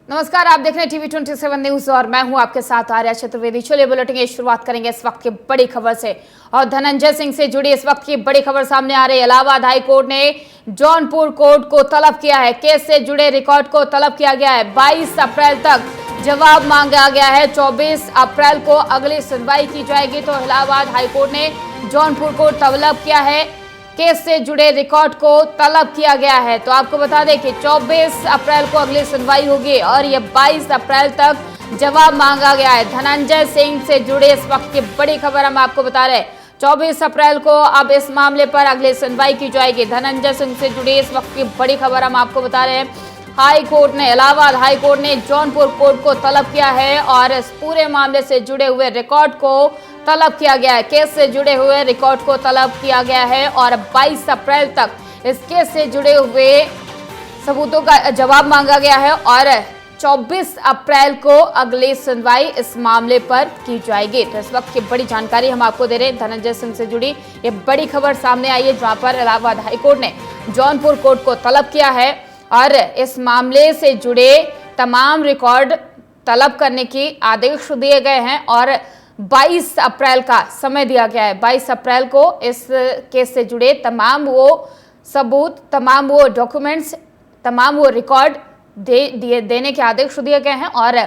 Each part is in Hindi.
नमस्कार, आप देख रहे हैं टीवी 27 न्यूज और मैं हूं आपके साथ आर्या चतुर्वेदी। चलिए बुलेटिन की शुरुआत करेंगे इस वक्त की बड़ी खबर से और धनंजय सिंह से जुड़ी इस वक्त की बड़ी खबर सामने आ रही है। इलाहाबाद हाई कोर्ट ने जौनपुर कोर्ट को तलब किया है। केस से जुड़े रिकॉर्ड को तलब किया गया है। 22 अप्रैल तक जवाब मांगा गया है। 24 अप्रैल को अगली सुनवाई की जाएगी। तो इलाहाबाद हाई कोर्ट ने जौनपुर को तलब किया है। केस से जुड़े रिकॉर्ड को तलब किया गया है। तो आपको बता दें कि 24 अप्रैल को अगली सुनवाई होगी और ये 22 अप्रैल तक जवाब मांगा गया है। धनंजय सिंह से जुड़े इस वक्त की बड़ी खबर हम आपको बता रहे हैं। 24 अप्रैल को अब इस मामले पर अगली सुनवाई की जाएगी। धनंजय सिंह से जुड़ी इस वक्त की बड़ी खबर हम आपको बता रहे हैं। हाई कोर्ट ने, इलाहाबाद हाई कोर्ट ने जौनपुर कोर्ट को तलब किया है और इस पूरे मामले से जुड़े हुए रिकॉर्ड को तलब किया गया है। केस से जुड़े हुए रिकॉर्ड को तलब किया गया है और 22 अप्रैल तक इस केस से जुड़े हुए सबूतों का जवाब मांगा गया है और 24 अप्रैल को अगली सुनवाई इस मामले पर की जाएगी। तो इस वक्त की बड़ी जानकारी हम आपको दे रहे हैं। धनंजय सिंह से जुड़ी ये बड़ी खबर सामने आई है, जहां पर इलाहाबाद हाईकोर्ट ने जौनपुर कोर्ट को तलब किया है और इस मामले से जुड़े तमाम रिकॉर्ड तलब करने के आदेश दिए गए हैं और 22 अप्रैल का समय दिया गया है। 22 अप्रैल को इस केस से जुड़े तमाम वो सबूत, तमाम वो डॉक्यूमेंट्स, तमाम वो रिकॉर्ड देने के आदेश दिए गए हैं और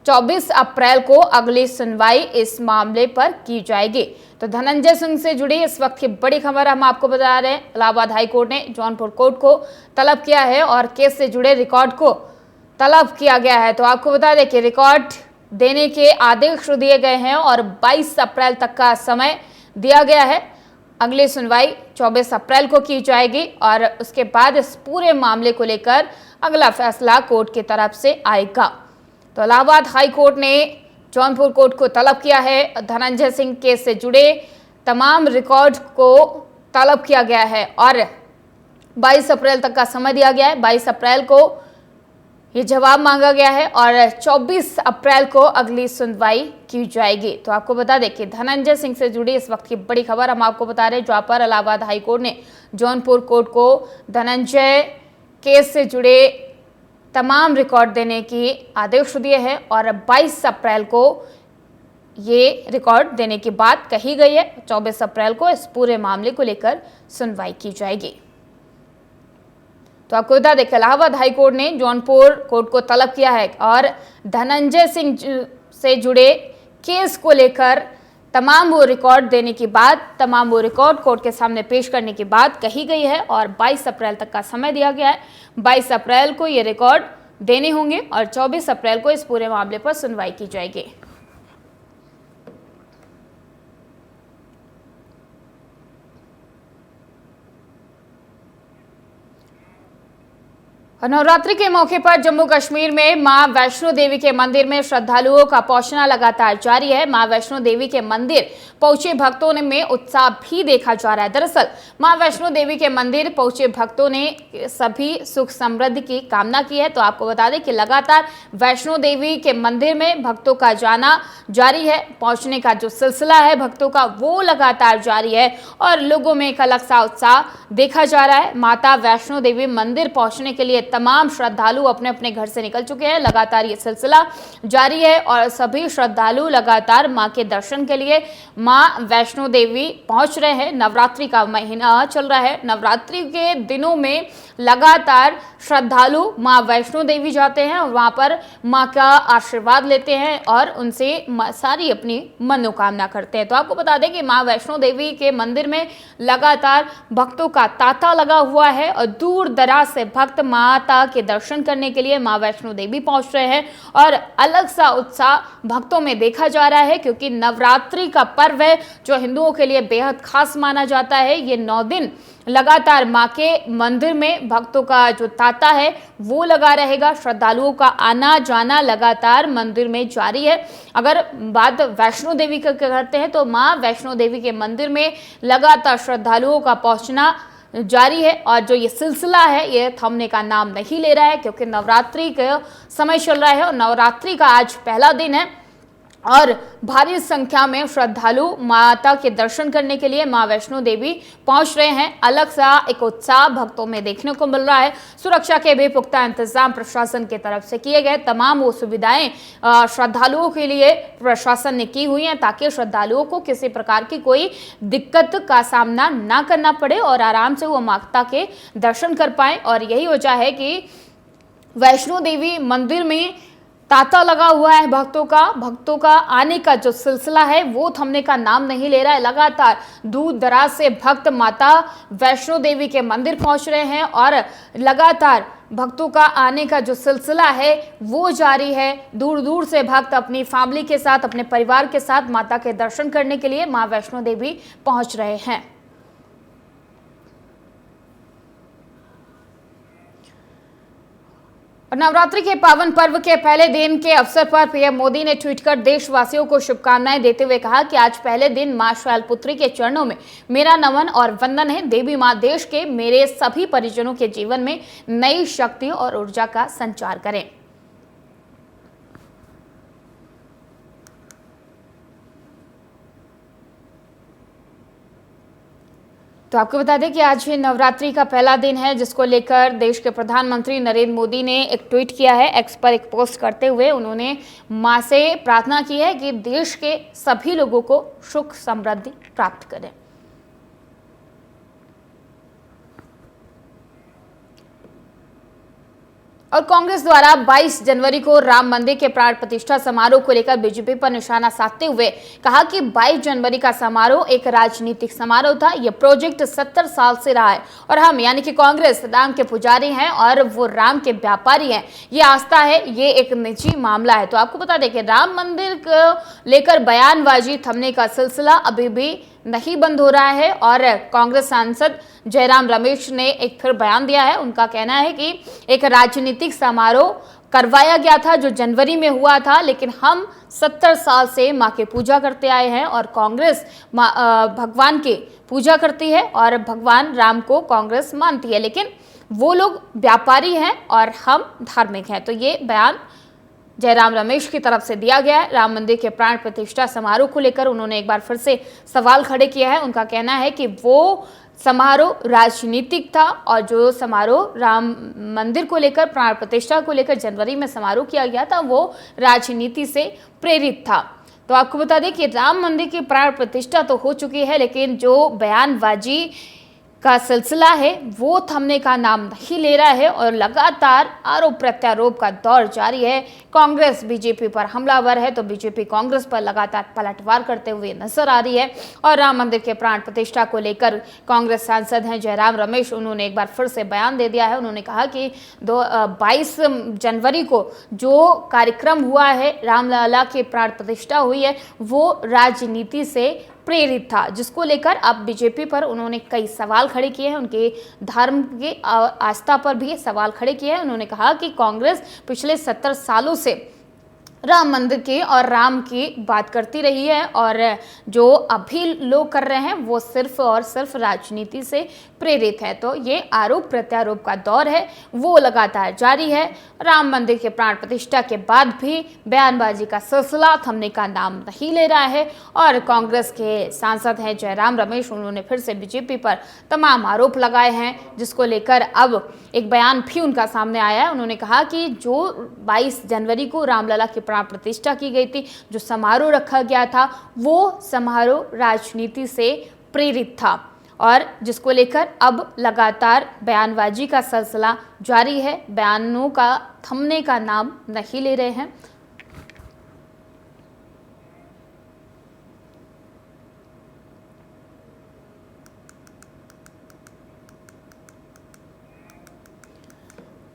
24 अप्रैल को अगली सुनवाई इस मामले पर की जाएगी। तो धनंजय सिंह से जुड़ी इस वक्त की बड़ी खबर हम आपको बता रहे हैं। इलाहाबाद हाई कोर्ट ने जौनपुर कोर्ट को तलब किया है और केस से जुड़े रिकॉर्ड को तलब किया गया है। तो आपको बता दें कि रिकॉर्ड देने के आदेश दिए गए हैं और 22 अप्रैल तक का समय दिया गया है। अगली सुनवाई 24 अप्रैल को की जाएगी और उसके बाद इस पूरे मामले को लेकर अगला फैसला कोर्ट की तरफ से आएगा। तो इलाहाबाद हाई कोर्ट ने जौनपुर कोर्ट को तलब किया है। धनंजय सिंह केस से जुड़े तमाम रिकॉर्ड को तलब किया गया है और 22 अप्रैल तक का समय दिया गया है। 22 अप्रैल को ये जवाब मांगा गया है और 24 अप्रैल को अगली सुनवाई की जाएगी। तो आपको बता दें कि धनंजय सिंह से जुड़ी इस वक्त की बड़ी खबर हम आपको बता रहे हैं, जहां पर इलाहाबाद हाई कोर्ट ने जौनपुर कोर्ट को धनंजय केस से जुड़े तमाम रिकॉर्ड देने के आदेश दिए हैं और 22 अप्रैल को ये रिकॉर्ड देने की बात कही गई है। 24 अप्रैल को इस पूरे मामले को लेकर सुनवाई की जाएगी। तो आपको बता दें कि इलाहाबाद हाई कोर्ट ने जौनपुर कोर्ट को तलब किया है और धनंजय सिंह से जुड़े केस को लेकर तमाम वो रिकॉर्ड देने की बात, तमाम वो रिकॉर्ड कोर्ट के सामने पेश करने की बात कही गई है और 22 अप्रैल तक का समय दिया गया है। 22 अप्रैल को ये रिकॉर्ड देने होंगे और 24 अप्रैल को इस पूरे मामले पर सुनवाई की जाएगी। नवरात्रि के मौके पर जम्मू कश्मीर में मां वैष्णो देवी के मंदिर में श्रद्धालुओं का पहुंचना लगातार जारी है। मां वैष्णो देवी के मंदिर पहुंचे भक्तों में उत्साह भी देखा जा रहा है। दरअसल मां वैष्णो देवी के मंदिर पहुंचे भक्तों ने सभी सुख समृद्धि की कामना की है। तो आपको बता दें कि लगातार वैष्णो देवी के मंदिर में भक्तों का जाना जारी है। पहुंचने का जो सिलसिला है भक्तों का वो लगातार जारी है और लोगों में एक अलग सा उत्साह देखा जा रहा है। माता वैष्णो देवी मंदिर पहुंचने के लिए तमाम श्रद्धालु अपने अपने घर से निकल चुके हैं। लगातार ये सिलसिला जारी है और सभी श्रद्धालु लगातार मां के दर्शन के लिए मां वैष्णो देवी पहुंच रहे हैं। नवरात्रि का महीना चल रहा है। नवरात्रि के दिनों में लगातार श्रद्धालु मां वैष्णो देवी जाते हैं और वहां पर मां का आशीर्वाद लेते हैं और उनसे सारी अपनी मनोकामना करते हैं। तो आपको बता दें कि मां वैष्णो देवी के मंदिर में लगातार भक्तों का तांता लगा हुआ है और दूर दराज से भक्त माता के दर्शन करने के लिए मां वैष्णो देवी पहुंच रहे हैं और अलग सा उत्साह भक्तों में देखा जा रहा है, क्योंकि नवरात्रि का पर्व है जो हिंदुओं के लिए बेहद खास माना जाता है। ये 9 दिन लगातार मां के मंदिर में भक्तों का जो तांता है वो लगा रहेगा। श्रद्धालुओं का आना जाना लगातार मंदिर में जारी है। अगर बात वैष्णो देवी का करते हैं तो मां वैष्णो देवी के मंदिर में लगातार श्रद्धालुओं का पहुंचना जारी है और जो ये सिलसिला है ये थमने का नाम नहीं ले रहा है, क्योंकि नवरात्रि का समय चल रहा है और नवरात्रि का आज पहला दिन है और भारी संख्या में श्रद्धालु माता के दर्शन करने के लिए मां वैष्णो देवी पहुंच रहे हैं। अलग सा एक उत्साह भक्तों में देखने को मिल रहा है। सुरक्षा के भी पुख्ता इंतजाम प्रशासन की तरफ से किए गए। तमाम वो सुविधाएं श्रद्धालुओं के लिए प्रशासन ने की हुई हैं ताकि श्रद्धालुओं को किसी प्रकार की कोई दिक्कत का सामना ना करना पड़े और आराम से वो माता के दर्शन कर पाए। और यही वजह है कि वैष्णो देवी मंदिर में तांता लगा हुआ है भक्तों का आने का जो सिलसिला है वो थमने का नाम नहीं ले रहा है। लगातार दूर दराज से भक्त माता वैष्णो देवी के मंदिर पहुंच रहे हैं और लगातार भक्तों का आने का जो सिलसिला है वो जारी है। दूर दूर से भक्त अपनी फैमिली के साथ, अपने परिवार के साथ माता के दर्शन करने के लिए मां वैष्णो देवी पहुंच रहे हैं। नवरात्रि के पावन पर्व के पहले दिन के अवसर पर पीएम मोदी ने ट्वीट कर देशवासियों को शुभकामनाएं देते हुए कहा कि आज पहले दिन मां शैलपुत्री के चरणों में मेरा नमन और वंदन है। देवी मां देश के मेरे सभी परिजनों के जीवन में नई शक्ति और ऊर्जा का संचार करें। तो आपको बता दें कि आज नवरात्रि का पहला दिन है, जिसको लेकर देश के प्रधानमंत्री नरेंद्र मोदी ने एक ट्वीट किया है। एक्स पर एक पोस्ट करते हुए उन्होंने मां से प्रार्थना की है कि देश के सभी लोगों को सुख समृद्धि प्राप्त करें। और कांग्रेस द्वारा 22 जनवरी को राम मंदिर के प्राण प्रतिष्ठा समारोह को लेकर बीजेपी पर निशाना साधते हुए कहा कि 22 जनवरी का समारोह एक राजनीतिक समारोह था। यह प्रोजेक्ट 70 साल से रहा है और हम यानी कि कांग्रेस राम के पुजारी हैं और वो राम के व्यापारी हैं। ये आस्था है, ये एक निजी मामला है। तो आपको बता दें कि राम मंदिर को लेकर बयानबाजी थमने का सिलसिला अभी भी नहीं बंद हो रहा है और कांग्रेस सांसद जयराम रमेश ने एक फिर बयान दिया है। उनका कहना है कि एक राजनीतिक समारोह करवाया गया था जो जनवरी में हुआ था, लेकिन हम 70 साल से मां की पूजा करते आए हैं और कांग्रेस भगवान की पूजा करती है और भगवान राम को कांग्रेस मानती है, लेकिन वो लोग व्यापारी हैं और हम धार्मिक हैं। तो ये बयान जयराम रमेश की तरफ से दिया गया है। राम मंदिर के प्राण प्रतिष्ठा समारोह को लेकर उन्होंने एक बार फिर से सवाल खड़े किया है। उनका कहना है कि वो समारोह राजनीतिक था और जो समारोह राम मंदिर को लेकर, प्राण प्रतिष्ठा को लेकर जनवरी में समारोह किया गया था, वो राजनीति से प्रेरित था। तो आपको बता दें कि राम मंदिर की प्राण प्रतिष्ठा तो हो चुकी है, लेकिन जो बयानबाजी का सिलसिला है वो थमने का नाम नहीं ले रहा है और लगातार आरोप प्रत्यारोप का दौर जारी है। कांग्रेस बीजेपी पर हमलावर है तो बीजेपी कांग्रेस पर लगातार पलटवार करते हुए नजर आ रही है। और राम मंदिर के प्राण प्रतिष्ठा को लेकर कांग्रेस सांसद हैं जयराम रमेश, उन्होंने एक बार फिर से बयान दे दिया है। उन्होंने कहा कि 22 जनवरी को जो कार्यक्रम हुआ है, रामलला की प्राण प्रतिष्ठा हुई है, वो राजनीति से प्रेरित था, जिसको लेकर अब बीजेपी पर उन्होंने कई सवाल खड़े किए हैं। उनके धर्म की आस्था पर भी सवाल खड़े किए हैं। उन्होंने कहा कि कांग्रेस पिछले 70 सालों से राम मंदिर की और राम की बात करती रही है और जो अभी लोग कर रहे हैं वो सिर्फ और सिर्फ राजनीति से प्रेरित है। तो ये आरोप प्रत्यारोप का दौर है वो लगातार जारी है। राम मंदिर के प्राण प्रतिष्ठा के बाद भी बयानबाजी का सिलसिला थमने का नाम नहीं ले रहा है और कांग्रेस के सांसद हैं जयराम रमेश, उन्होंने फिर से बीजेपी पर तमाम आरोप लगाए हैं, जिसको लेकर अब एक बयान भी उनका सामने आया है। उन्होंने कहा कि जो 22 जनवरी को रामलला की प्राण प्रतिष्ठा की गई थी, जो समारोह रखा गया था, वो समारोह राजनीति से प्रेरित था और जिसको लेकर अब लगातार बयानबाजी का सिलसिला जारी है। बयानों का थमने का नाम नहीं ले रहे हैं।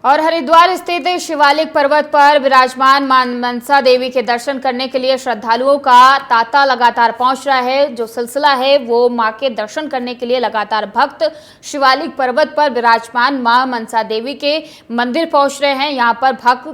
और हरिद्वार स्थित शिवालिक पर्वत पर विराजमान मां मनसा देवी के दर्शन करने के लिए श्रद्धालुओं का तांता लगातार पहुंच रहा है। जो सिलसिला है वो मां के दर्शन करने के लिए लगातार भक्त शिवालिक पर्वत पर विराजमान मां मनसा देवी के मंदिर पहुंच रहे हैं। यहां पर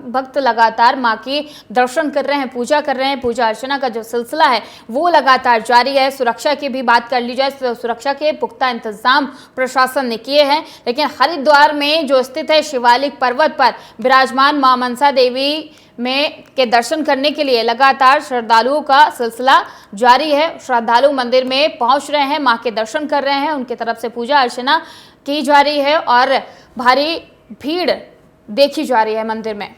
भक्त लगातार मां की दर्शन कर रहे हैं, पूजा कर रहे हैं। पूजा अर्चना का जो सिलसिला है वो लगातार जारी है। सुरक्षा की भी बात कर ली जाए तो सुरक्षा के पुख्ता इंतजाम प्रशासन ने किए हैं, लेकिन हरिद्वार में जो स्थित है शिवालिक पर्वत पर विराजमान मां मनसा देवी में के दर्शन करने के लिए लगातार श्रद्धालुओं का सिलसिला जारी है। श्रद्धालु मंदिर में पहुंच रहे हैं, मां के दर्शन कर रहे हैं, उनकी तरफ से पूजा अर्चना की जा रही है और भारी भीड़ देखी जा रही है मंदिर में।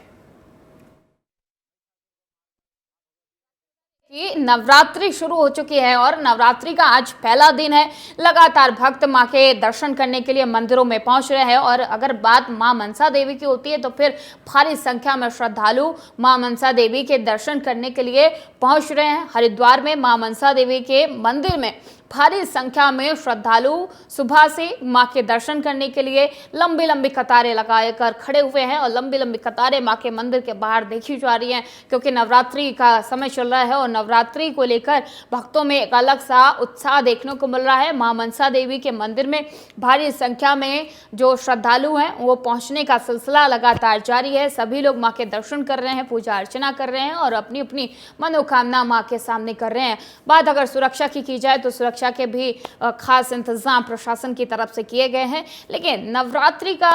कि नवरात्रि शुरू हो चुकी है और नवरात्रि का आज पहला दिन है। लगातार भक्त मां के दर्शन करने के लिए मंदिरों में पहुंच रहे हैं और अगर बात मां मनसा देवी की होती है तो फिर भारी संख्या में श्रद्धालु मां मनसा देवी के दर्शन करने के लिए पहुंच रहे हैं। हरिद्वार में मां मनसा देवी के मंदिर में भारी संख्या में श्रद्धालु सुबह से मां के दर्शन करने के लिए लंबी लंबी कतारें लगाकर खड़े हुए हैं और लंबी लंबी कतारें मां के मंदिर के बाहर देखी जा रही हैं, क्योंकि नवरात्रि का समय चल रहा है और नवरात्रि को लेकर भक्तों में एक अलग सा उत्साह देखने को मिल रहा है। मां मनसा देवी के मंदिर में भारी संख्या में जो श्रद्धालु हैं वो पहुंचने का सिलसिला लगातार जारी है। सभी लोग मां के दर्शन कर रहे हैं, पूजा अर्चना कर रहे हैं और अपनी अपनी मनोकामना मां के सामने कर रहे हैं। बात अगर सुरक्षा की जाए तो सुरक्षा के भी खास इंतजाम प्रशासन की तरफ से किए गए हैं। लेकिन नवरात्रि का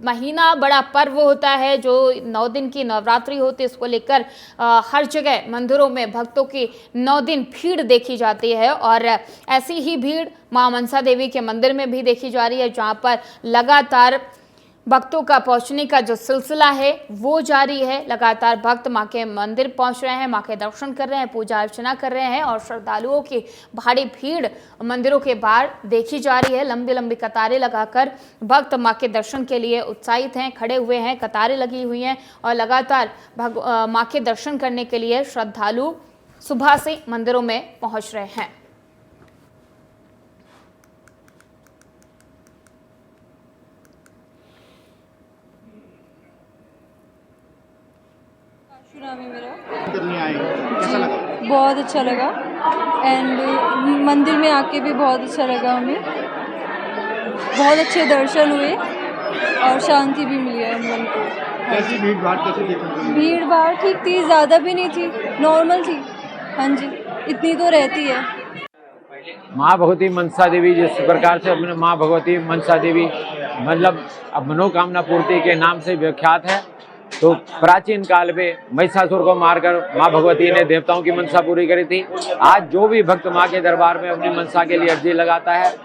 महीना बड़ा पर्व होता है, जो 9 दिन की नवरात्रि होती है, इसको लेकर हर जगह मंदिरों में भक्तों की 9 दिन भीड़ देखी जाती है और ऐसी ही भीड़ मां मनसा देवी के मंदिर में भी देखी जा रही है, जहां पर लगातार भक्तों का पहुंचने का जो सिलसिला है वो जारी है। लगातार भक्त मां के मंदिर पहुंच रहे हैं, मां के दर्शन कर रहे हैं, पूजा अर्चना कर रहे हैं और श्रद्धालुओं की भारी भीड़ मंदिरों के बाहर देखी जा रही है। लंबी लंबी कतारें लगाकर भक्त मां के दर्शन के लिए उत्साहित हैं, खड़े हुए हैं, कतारें लगी हुई हैं और लगातार मां के दर्शन करने के लिए श्रद्धालु सुबह से मंदिरों में पहुंच रहे हैं। नाम है मेरा। करने आए कैसा लगा? बहुत अच्छा लगा एंड मंदिर में आके भी बहुत अच्छा लगा हमें। बहुत अच्छे दर्शन हुए और शांति भी मिली है मन को। कैसी भीड़ भाड़ कैसे देखी? भीड़ भाड़ ठीक थी, ज़्यादा भी नहीं थी, नॉर्मल थी। हाँ जी, इतनी तो रहती है। माँ भगवती मनसा देवी जिस प्रकार से अपने माँ भगवती मनसा देवी मतलब मनोकामना पूर्ति के नाम से विख्यात है, तो प्राचीन काल में महिषासुर को मारकर माँ भगवती ने देवताओं की मनसा पूरी करी थी। आज जो भी भक्त माँ के दरबार में अपनी मनसा के लिए अर्जी लगाता है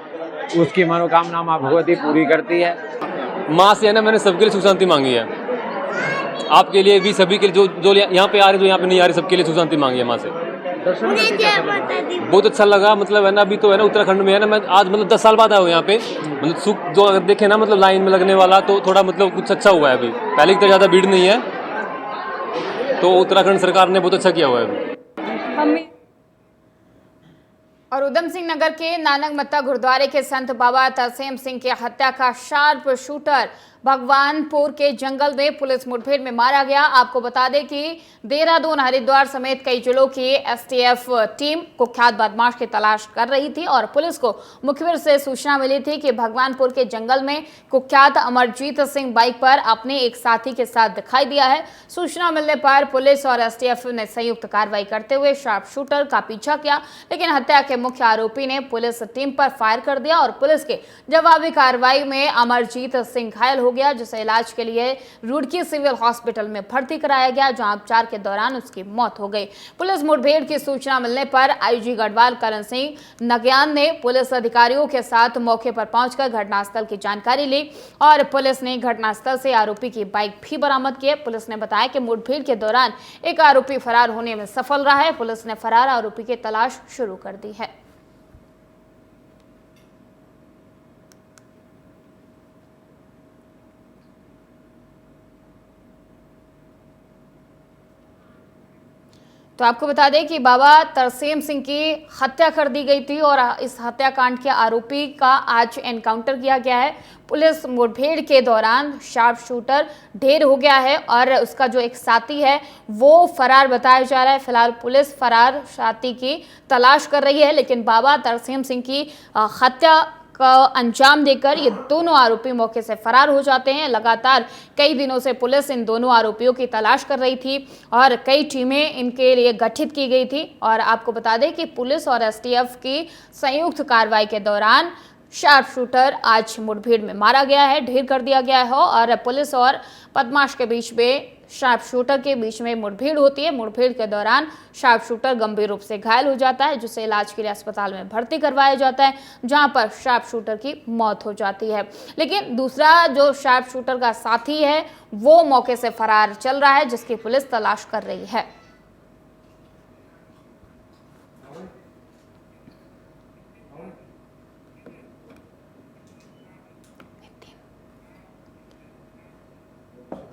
उसकी मनोकामना माँ भगवती पूरी करती है। माँ से है ना, मैंने सबके लिए सुख शांति मांगी है, आपके लिए भी, सभी के लिए जो यहाँ पे आ रहे, जो यहाँ पे नहीं आ रहे, सबके लिए सुख शांति मांगी है माँ से। बहुत अच्छा लगा। मतलब है ना, अभी तो है ना उत्तराखंड में है ना, मैं आज मतलब 10 साल बाद आया हूँ यहाँ पे। मतलब सुख जो अगर देखे ना, मतलब लाइन में लगने वाला तो थोड़ा मतलब कुछ अच्छा हुआ है। अभी पहले की तरह ज़्यादा भीड़ नहीं है, तो उत्तराखंड सरकार ने बहुत अच्छा किया हुआ है अभी। और उधम सिंह नगर के नानक मत्ता गुरुद्वारे के संत बाबा तरसेम सिंह की हत्या का शार्प शूटर भगवानपुर के जंगल में पुलिस मुठभेड़ में मारा गया। आपको बता दें कि देहरादून, हरिद्वार समेत कई जिलों की एसटीएफ टीम कुख्यात बदमाश की तलाश कर रही थी और पुलिस को मुखबिर से सूचना मिली थी कि भगवानपुर के जंगल में कुख्यात अमरजीत सिंह बाइक पर अपने एक साथी के साथ दिखाई दिया है। सूचना मिलने पर पुलिस और एसटीएफ ने संयुक्त कार्रवाई करते हुए शार्प शूटर का पीछा किया, लेकिन हत्या के मुख्य आरोपी ने पुलिस टीम पर फायर कर दिया और पुलिस के जवाबी कार्रवाई में अमरजीत सिंह घायल हो गया, जिसे इलाज के लिए रुड़की सिविल हॉस्पिटल में भर्ती कराया गया, जहां उपचार के दौरान उसकी मौत हो गई। पुलिस मुठभेड़ की सूचना मिलने पर आईजी गढ़वाल करण सिंह नग्यान ने पुलिस अधिकारियों के साथ मौके पर पहुंचकर घटनास्थल की जानकारी ली और पुलिस ने घटनास्थल से आरोपी की बाइक भी बरामद की। पुलिस ने बताया कि मुठभेड़ के दौरान एक आरोपी फरार होने में सफल रहा है। पुलिस ने फरार आरोपी की तलाश शुरू कर दी है। तो आपको बता दें कि बाबा तरसेम सिंह की हत्या कर दी गई थी और इस हत्याकांड के आरोपी का आज एनकाउंटर किया गया है। पुलिस मुठभेड़ के दौरान शार्प शूटर ढेर हो गया है और उसका जो एक साथी है वो फरार बताया जा रहा है। फिलहाल पुलिस फरार साथी की तलाश कर रही है, लेकिन बाबा तरसेम सिंह की हत्या का अंजाम देकर ये दोनों आरोपी मौके से फरार हो जाते हैं। लगातार कई दिनों से पुलिस इन दोनों आरोपियों की तलाश कर रही थी और कई टीमें इनके लिए गठित की गई थी और आपको बता दें कि पुलिस और एसटीएफ की संयुक्त कार्रवाई के दौरान शार्प शूटर आज मुठभेड़ में मारा गया है, ढेर कर दिया गया है। और पुलिस और बदमाश के बीच में, शार्प शूटर के बीच में मुठभेड़ होती है। मुठभेड़ के दौरान शार्प शूटर गंभीर रूप से घायल हो जाता है, जिसे इलाज के लिए अस्पताल में भर्ती करवाया जाता है, जहां पर शार्प शूटर की मौत हो जाती है। लेकिन दूसरा जो शार्प शूटर का साथी है वो मौके से फरार चल रहा है, जिसकी पुलिस तलाश कर रही है।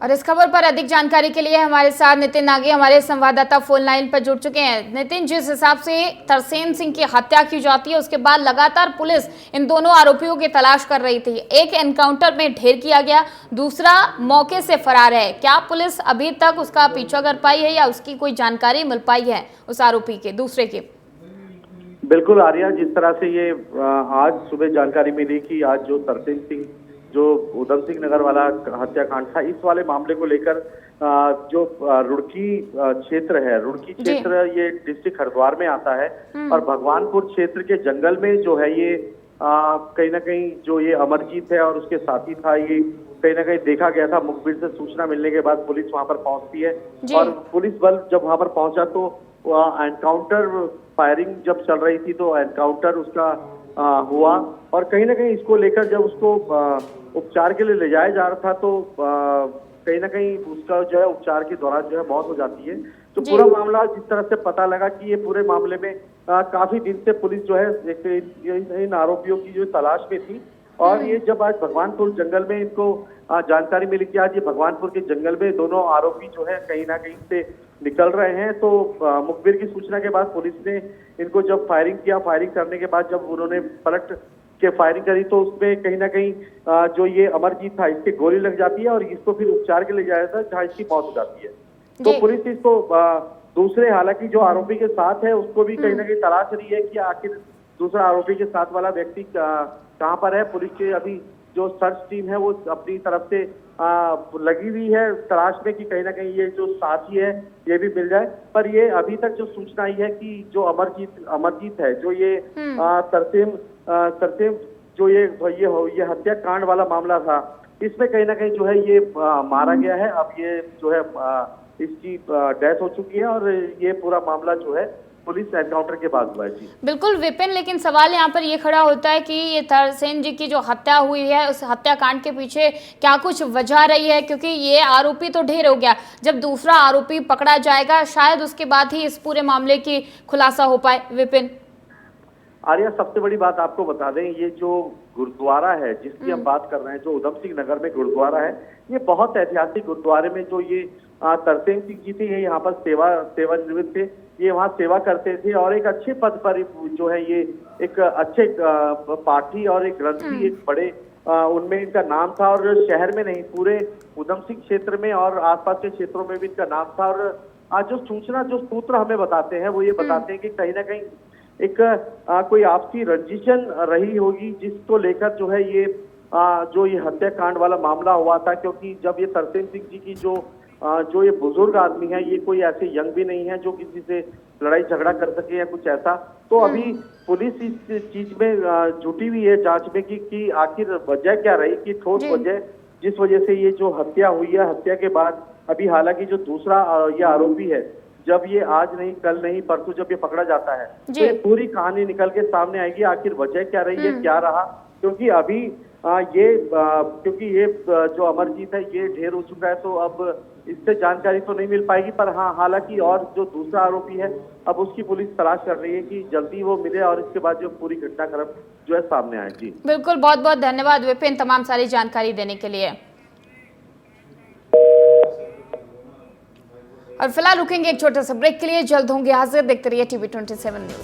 और इस खबर पर अधिक जानकारी के लिए हमारे साथ नितिन नागी, हमारे संवाददाता, फोन लाइन पर जुड़ चुके हैं। नितिन, जिस हिसाब से तरसेम सिंह की हत्या की जाती है, उसके बाद लगातार पुलिस इन दोनों आरोपियों की तलाश कर रही थी। एक एनकाउंटर में ढेर किया गया, दूसरा मौके से फरार है। क्या पुलिस अभी तक उसका पीछा कर पाई है या उसकी कोई जानकारी मिल पाई है उस आरोपी के, दूसरे की? बिल्कुल आर्या, जिस तरह से ये आज सुबह जानकारी मिली कि आज जो तरसेम सिंह जो उधम सिंह नगर वाला हत्याकांड था, इस वाले मामले को लेकर जो रुड़की क्षेत्र है, रुड़की क्षेत्र ये डिस्ट्रिक्ट हरिद्वार में आता है और भगवानपुर क्षेत्र के जंगल में जो है ये कहीं ना कहीं जो ये अमरजीत है और उसके साथी था, ये कहीं ना कहीं देखा गया था। मुखबिर से सूचना मिलने के बाद पुलिस वहां पर पहुंचती है और पुलिस बल जब वहां पर पहुंचा तो एनकाउंटर फायरिंग जब चल रही थी तो एनकाउंटर उसका हुआ और कहीं ना कहीं इसको लेकर जब उसको उपचार के लिए ले जाया जा रहा था तो कहीं ना कहीं उसका जो है उपचार के दौरान जो है मौत हो जाती है। तो पूरा मामला जिस तरह से पता लगा कि ये पूरे मामले में काफी दिन से पुलिस जो है इन आरोपियों की जो तलाश में थी और ये जब आज भगवानपुर जंगल में इनको जानकारी मिली कि आज ये भगवानपुर के जंगल में दोनों आरोपी जो है कहीं ना कहीं से निकल रहे हैं, तो मुखबिर की सूचना के बाद पुलिस ने इनको जब फायरिंग किया, फायरिंग करने के बाद जब उन्होंने पलट के फायरिंग करी तो उसमें कहीं ना कहीं जो ये अमरजीत था इसके गोली लग जाती है और इसको फिर उपचार के लिए जाया था जहाँ इसकी मौत हो जाती है। तो पुलिस इसको दूसरे, हालांकि जो आरोपी के साथ है उसको भी कहीं ना कहीं तलाश रही है कि आखिर दूसरा आरोपी के साथ वाला व्यक्ति कहाँ पर है। पुलिस की अभी जो सर्च टीम है वो अपनी तरफ से लगी हुई है तलाश में कि कहीं ना कहीं ये जो साथी है ये भी मिल जाए। पर ये अभी तक जो सूचना आई है कि जो अमरजीत है, जो ये तरसेम जो ये हत्याकांड वाला मामला था, इसमें कहीं ना कहीं जो है ये मारा गया है। अब ये जो है इसकी डेथ हो चुकी है और ये पूरा मामला जो है पुलिस एनकाउंटर के बाद हुआ है। जी बिल्कुल विपिन, लेकिन सवाल यहाँ पर ये खड़ा होता है कि ये तरसेम जी की जो हत्या हुई है उस हत्याकांड के पीछे क्या कुछ वजह रही है? क्योंकि ये आरोपी तो ढेर हो गया, जब दूसरा आरोपी पकड़ा जाएगा शायद उसके बाद ही इस पूरे मामले की खुलासा हो पाए। विपिन आर्या, सबसे बड़ी बात आपको बता दें, ये जो गुरुद्वारा है जिसकी हम बात कर रहे हैं, जो उधम सिंह नगर में गुरुद्वारा है, ये बहुत ऐतिहासिक गुरुद्वारे में जो ये तरसेम सिंह जी थे, ये यहाँ पर सेवानिवृत्त थे, ये वहाँ सेवा करते थे और एक अच्छे पद पर जो है ये एक अच्छे पाठी और एक ग्रंथी, एक बड़े उनमें इनका नाम था और शहर में नहीं पूरे उधम सिंह क्षेत्र में और आसपास के क्षेत्रों में भी इनका नाम था। और आज जो सूत्र हमें बताते हैं वो ये बताते हैं कि कहीं ना कहीं एक कोई आपसी रंजिशन रही होगी जिसको लेकर जो है ये जो ये हत्याकांड वाला मामला हुआ था। क्योंकि जब ये तरसेम सिंह जी की जो ये बुजुर्ग आदमी है, ये कोई ऐसे यंग भी नहीं है जो किसी से लड़ाई झगड़ा कर सके या कुछ ऐसा, तो अभी पुलिस इस चीज में जुटी हुई है जांच में कि आखिर वजह क्या रही, कि ठोस वजह जिस वजह से ये जो हत्या हुई है, हत्या के बाद अभी हालांकि जो दूसरा ये आरोपी है, जब ये आज नहीं कल नहीं परसों जब ये पकड़ा जाता है तो ये पूरी कहानी निकल के सामने आएगी, आखिर वजह क्या रही है, क्या रहा। क्योंकि अभी क्योंकि ये जो अमरजीत है ये ढेर हो चुका है, तो अब इससे जानकारी तो नहीं मिल पाएगी। पर हाँ, हालांकि और जो दूसरा आरोपी है अब उसकी पुलिस तलाश कर रही है कि जल्दी वो मिले और इसके बाद जो पूरी घटनाक्रम जो है सामने आए। जी बिल्कुल, बहुत बहुत धन्यवाद विपिन तमाम सारी जानकारी देने के लिए। और फिलहाल रुकेंगे एक छोटे से ब्रेक के लिए, जल्द होंगे हाजिर। देखते रहिए TV 27 न्यूज।